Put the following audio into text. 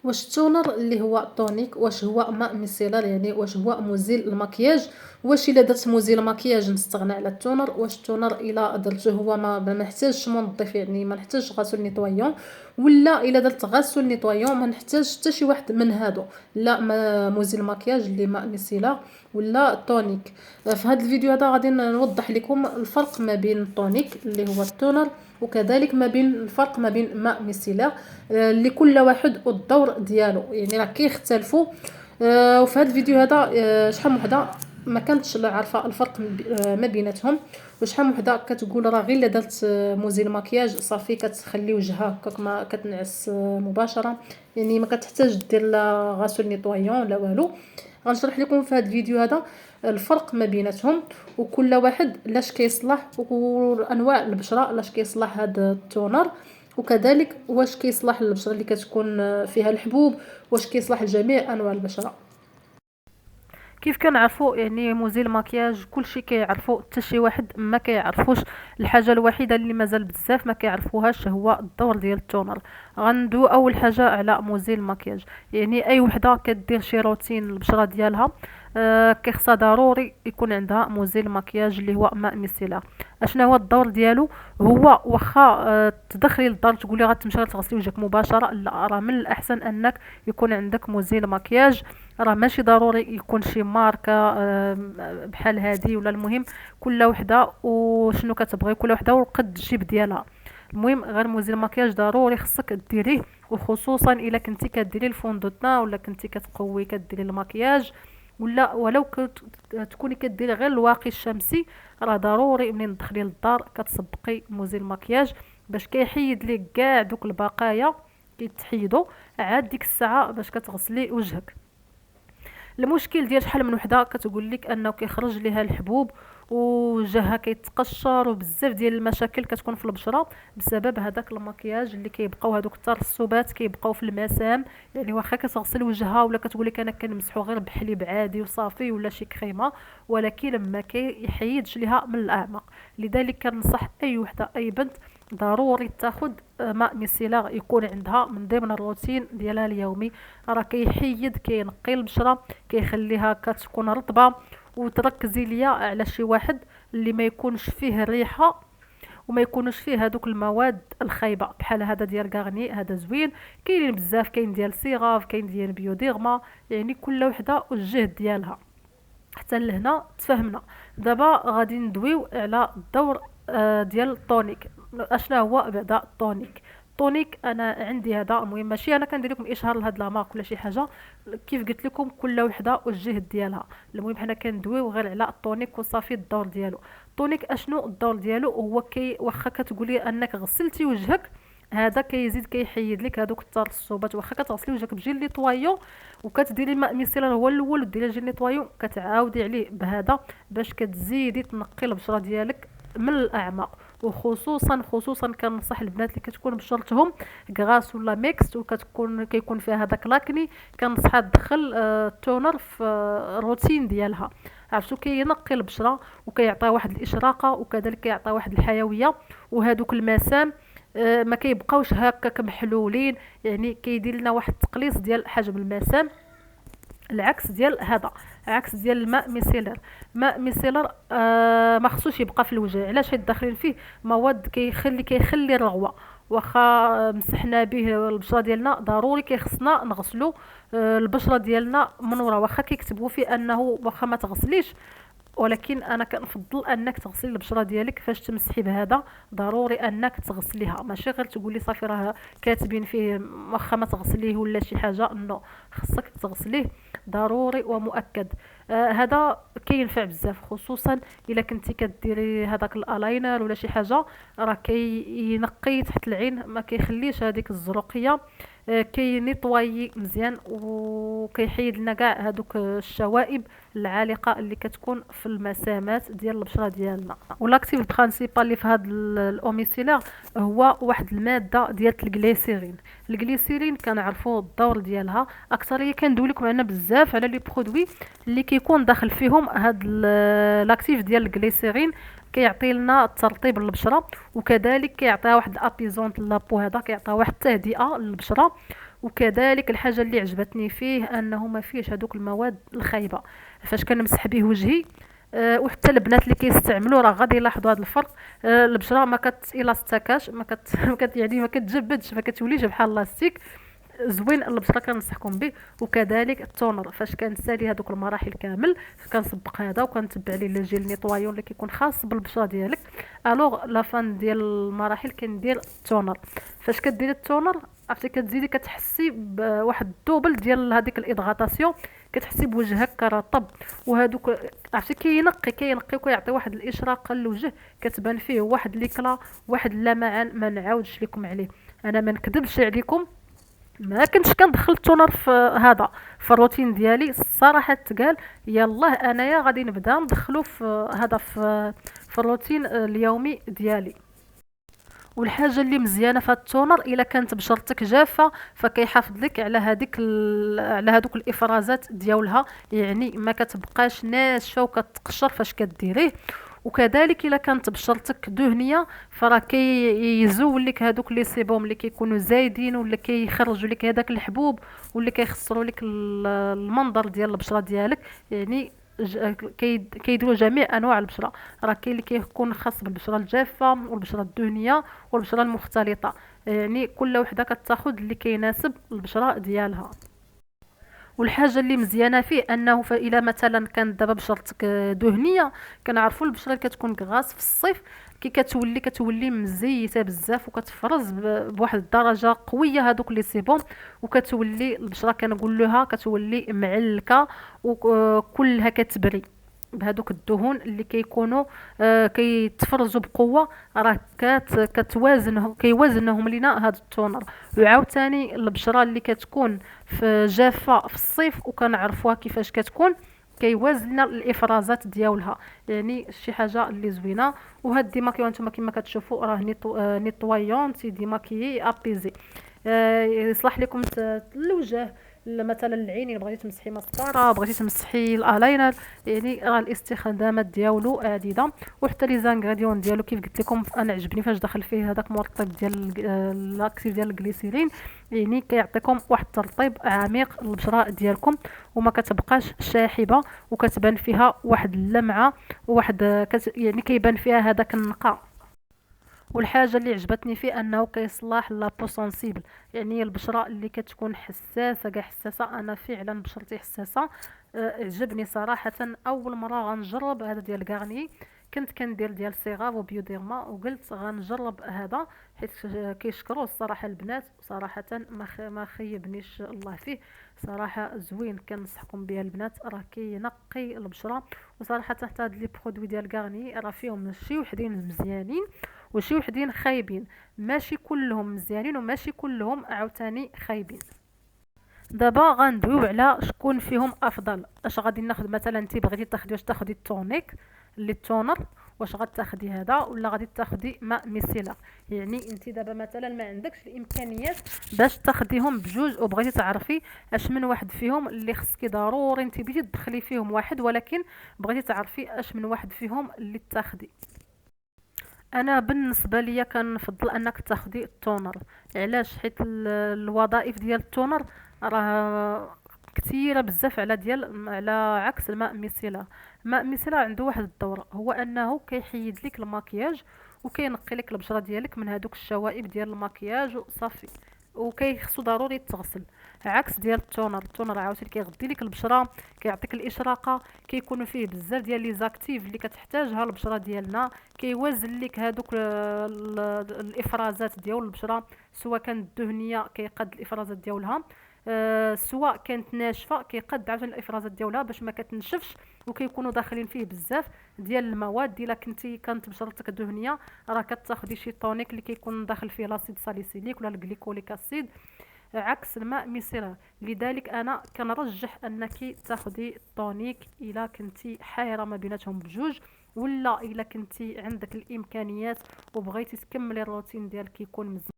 واش التونر اللي هو التونيك واش هو ماء ميسيلر، يعني واش هو مزيل المكياج؟ واش الا درت مزيل المكياج نستغنى على التونر؟ واش التونر الا درته هو ما نحتاجش منظف، يعني ما نحتاجش غسول نيطويون؟ ولا الا درت غسول نيطويون ما نحتاج حتى شي واحد من هادو؟ لا، ما مزيل المكياج اللي ماء ميسيلر ولا التونيك؟ في هذا الفيديو هذا غادي نوضح لكم الفرق ما بين التونيك اللي هو التونر، وكذلك ما بين الفرق ما بين ماء ميسيلر اللي كل واحد والدور ديالو، يعني راه كيختلفوا. وفي هذا الفيديو هذا شحال من وحده ما كانتش عارفه الفرق ما بيناتهم، وشحال من وحده كتقول راه غير الا درت مزيل مكياج صافي كتخلي وجهها هكاك ما كتنعس مباشره، يعني ما كتحتاج دير لا غاسول نيطويون لا والو. غنشرح لكم في هذا الفيديو هذا الفرق ما بيناتهم، وكل واحد لاش كيصلح، وانواع البشره لاش كيصلح هذا التونر، وكذلك واش كيصلح للبشره اللي كتكون فيها الحبوب، واش كيصلح لجميع انواع البشره. كيف كنعرفوا يعني مزيل مكياج كلشي كيعرفوا، حتى شي واحد ما كيعرفوش. الحاجه الوحيده اللي مازال بزاف ما كيعرفوهاش هو الدور ديال التونر. غندو اول حاجه على مزيل المكياج. يعني اي وحده كدير شي روتين البشره ديالها كيخصها ضروري يكون عندها مزيل مكياج اللي هو ماء ميسيلار. اشنا هو الدور ديالو؟ هو واخا تدخلي للدار تقولي غتمشي تغسلي وجهك مباشره، لا، راه من الاحسن انك يكون عندك مزيل مكياج. راه ماشي ضروري يكون شي ماركه بحال هذه ولا، المهم كل وحده وشنو كتبغي، كل وحده وقد الجيب ديالها. المهم غير مزيل مكياج ضروري خصك ديريه، وخصوصا الا كنتي كديري الفوند دو تان ولا كنتي كتقوي كديري المكياج، ولا ولو كنت تكوني كديري غير الواقي الشمسي، راه ضروري منين تدخلي للدار كتسبقي مزيل مكياج باش كيحيد لك كاع دوك البقايا، كيتحيدوا عاد ديك الساعه باش كتغسلي وجهك. المشكل ديال شحال من وحده كتقول لك انه كيخرج ليها الحبوب وجهها كيتقشر، وبزاف ديال المشاكل كتكون في البشره بسبب هذاك المكياج اللي كيبقاو هذوك الترسبات كيبقاو في المسام. يعني واخا كتغسل وجهها ولا كتقول لك انا كنمسحو غير بحليب عادي وصافي ولا شي كريمه، ولكن ما كيحيدش ليها من الاعماق. لذلك كنصح اي وحده اي بنت ضروري تاخذ ماء ميسيلار يكون عندها من ضمن الروتين ديالها اليومي. راه كيحيد كينقي البشره، كيخليها كتكون رطبه. وتركزي ليا على شي واحد اللي ما يكونش فيه الريحه وما يكونوش فيه هذوك المواد الخايبه، بحال هذا ديال غارني هذا زوين. كاينين بزاف، كاين ديال سيغاف، كاين ديال بيوديرما، يعني كل وحده والجهد ديالها. حتى لهنا تفهمنا. دابا غادي ندويو على الدور ديال الطونيك. اشنا هو بعدا الطونيك؟ الطونيك انا عندي هذا، المهم ماشي انا كندير لكم اشهار لهاد لا مارك ولا شي حاجه، كيف قلت لكم كل وحده والجهد ديالها. المهم حنا كندويو غير على الطونيك وصافي. الدور ديالو الطونيك اشنو الدور ديالو؟ هو واخا كتقولي انك غسلتي وجهك، هذا كيزيد كيحيد لك هذوك الترسبات. واخا كتغسلي وجهك بجيل ليطوايو وكتديري ماء ميسيلر هو الاول وديري جيل نيطوايو، كتعاودي عليه بهذا باش كتزيدي تنقي البشره ديالك من الاعماق. وخصوصا كنصح البنات اللي كتكون بشرتهم كغاس ولا ميكس وكتكون كيكون فيها هذاك لاكني، كنصحها تدخل التونر في الروتين ديالها. عرفتو كينقي البشره وكيعطي واحد الاشراقه، وكذلك كيعطي واحد الحيويه، وهذوك المسام ما كيبقاوش هكاك محلولين، يعني كيدير لنا واحد التقليص ديال حجم المسام. العكس ديال هذا، عكس ديال الماء ميسيلر. ماء ميسيلر ما خصوش يبقى في الوجه. علاش؟ حيت داخلين فيه مواد كيخلي الرغوه. واخا مسحنا به البشره ديالنا ضروري كيخصنا نغسلو البشره ديالنا من ورا. واخا كيكتبوا فيه انه واخا ما تغسليش، ولكن انا كنفضل انك تغسلي البشره ديالك فاش تمسحي بهذا. ضروري انك تغسليها، ماشي غير تقولي صافي راه كاتبين فيه واخا ما تغسليه ولا شي حاجه. نو، خصك تغسليه ضروري ومؤكد. هذا كينفع بزاف، خصوصا الا كنتي كديري هذاك الالاينر ولا شي حاجه، راه كينقي تحت العين، ما كيخليش هذيك الزروقيه. كينيطوايي مزيان وكيحيد لنا كاع هذوك الشوائب العالقه اللي كتكون في المسامات ديال البشره ديالنا. والاكتيف برينسيبال اللي في هذا الاوميسيلار هو واحد الماده ديال الجليسيرين. الجليسيرين كنعرفوا الدور ديالها، اكثريه كندوي لكم عنها بزاف على لي برودوي اللي كيكون داخل فيهم هذا الاكتيف ديال الجليسيرين. كيعطي لنا ترطيب للبشره، وكذلك كيعطيها واحد الابيزونت لابو، هذا كيعطيها واحد التهدئه للبشره. وكذلك الحاجه اللي عجبتني فيه انه ما فيهش هذوك المواد الخايبه. فاش كنمسح به وجهي وحتى البنات اللي كيستعملوا راه غادي يلاحظوا هذا الفرق. البشره ما كتيلاستيكاش، ما كت يعني ما كتجبدش، ما كتوليش بحال لاستيك. زوين البشره كنصحكم به. وكذلك التونر فاش كنسالي هذوك المراحل كامل، كنسبق هذا وكنتبع ليه لو جيل نيطوايون اللي كيكون خاص بالبشره ديالك. الوغ لا فان ديال المراحل كندير التونر. فاش كديري التونر عرفتي كتزيدي كتحسي بواحد الدوبل ديال هذيك الاضغاطاسيون، كتحسي بوجهك كرطب. وهذوك عرفتي كينقي وكيعطي واحد الاشراقه للوجه، كتبان فيه واحد ليكلا، واحد اللمعان ما نعاودش لكم عليه. انا ما نكذبش عليكم، ما كنتش كندخل التونر في هذا في الروتين ديالي الصراحه تقال. يلا انايا غادي نبدا ندخلو في هذا في الروتين اليومي ديالي. والحاجه اللي مزيانه في التونر الا كانت بشرتك جافه فكيحافظ لك على على هذوك الافرازات ديالها، يعني ما كتبقاش ناشفه وكتقشر فاش كديريه. وكذلك الا كانت بشرتك دهنيه فراه كيزول لك هذوك لي سيبوم اللي كيكونوا زايدين ولا كيخرجوا لك هذاك الحبوب واللي كيخسروا لك المنظر ديال البشره ديالك. يعني كيديروا جميع انواع البشره. راه كاين اللي كيكون خاص بالبشره الجافه والبشره الدهنيه والبشره المختلطه، يعني كل وحده كتاخذ اللي كيناسب البشره ديالها. والحاجه اللي مزيانه فيه انه فإلا مثلا كانت دابا بشرتك دهنيه، كنعرفوا البشره اللي كتكون كغاس في الصيف كي كتولي مزيته بزاف وكتفرز بواحد الدرجه قويه هذوك لي سيبون، وكتولي البشره كنقول لها كتولي معلكه وكلها كتبري بهذوك الدهون اللي كيكونوا كيتفرزوا بقوه. راه كيوازنهم لينا هذا التونر. وعاوتاني البشره اللي كتكون في جافه في الصيف وكنعرفوها كيفاش كتكون كيوازن لنا الافرازات ديالها، يعني شي حاجه اللي زوينه. وهاد ديماكيو نتوما كما كتشوفوا راه نيطوايون تي ديماكيي ابيزي. يصلح لكم الوجه، مثلا العين بغيتي تمسحي ماسكارا، بغيتي تمسحي الالاينر، يعني راه الاستخدامات ديالو عديده. وحتى لي زانغريديون ديالو كيف قلت لكم انا عجبني فاش دخل فيه هذاك مرطب ديال لاكتيف ديال الجليسيرين، يعني كيعطيكم واحد الترطيب عميق للبشره ديالكم وما كتبقاش شاحبه وكتبان فيها واحد اللمعه وواحد يعني كيبان فيها هذاك النقاء. والحاجه اللي عجبتني فيه انه كيصلح لابو سونسيبل، يعني البشره اللي كتكون حساسه كاع حساسه. انا فعلا بشرتي حساسه. عجبني صراحه. اول مره غنجرب هذا ديال غارني، كنت كندير ديال سيغاف وبيوديرما وقلت غنجرب هذا حيت كيشكروه الصراحه البنات. صراحه ما خيبنيش الله فيه، صراحه زوين كنصحكم بها البنات. راه كينقي البشره. وصراحه حتى هاد لي برودوي ديال غارني راه فيهم شي وحدين مزيانين وشي وحدين خايبين، ماشي كلهم مزيانين وماشي كلهم عاوتاني خايبين. دابا غندويو على شكون فيهم افضل. اش غادي ناخذ مثلا انت بغيتي تاخدي واش تاخدي التونيك اللي التونر، واش غتاخدي هذا ولا غادي تاخدي ماء ميسيلر. يعني انت دابا مثلا ما عندكش الامكانيات باش تاخديهم بجوج وبغيتي تعرفي اش من واحد فيهم اللي خصك ضروري انت بغيتي تدخلي فيهم واحد، ولكن بغيتي تعرفي اش من واحد فيهم اللي تاخدي. انا بالنسبه ليا كنفضل انك تاخدي التونر. علاش؟ حيت الوظائف ديال التونر راه كثيره بزاف على عكس الماء ميسيلا. الماء ميسيلا عنده واحد الدور، هو انه كيحيد لك المكياج وكينقي لك البشره ديالك من هذوك الشوائب ديال المكياج وصافي، وكيخصو ضروري يتغسل. عكس ديال التونر عاوتاني كيغذي لك البشره، كيعطيك الاشراقه، كيكونوا فيه بزاف ديال لي زاكتيف اللي كتحتاجها البشره ديالنا، كيوازن لك هذوك الافرازات ديال البشره، سواء كانت دهنيه كيقاد الافرازات ديالها، سواء كانت ناشفه كيقاد عاوتاني الافرازات ديالها باش ما كتنشفش. وكيكونوا داخلين فيه بزاف ديال المواد. الا كانت بشرتك دهنيه راه كتاخدي شي طونيك اللي كيكون داخل فيه لاسيد ساليسيليك ولا الجليكوليك اسيد عكس الماء ميسيلر. لذلك انا كنرجح انك تاخدي الطونيك الا كنتي حايره ما بيناتهم بجوج، ولا الا كنتي عندك الامكانيات وبغيتي تكملي الروتين ديالك يكون مزيان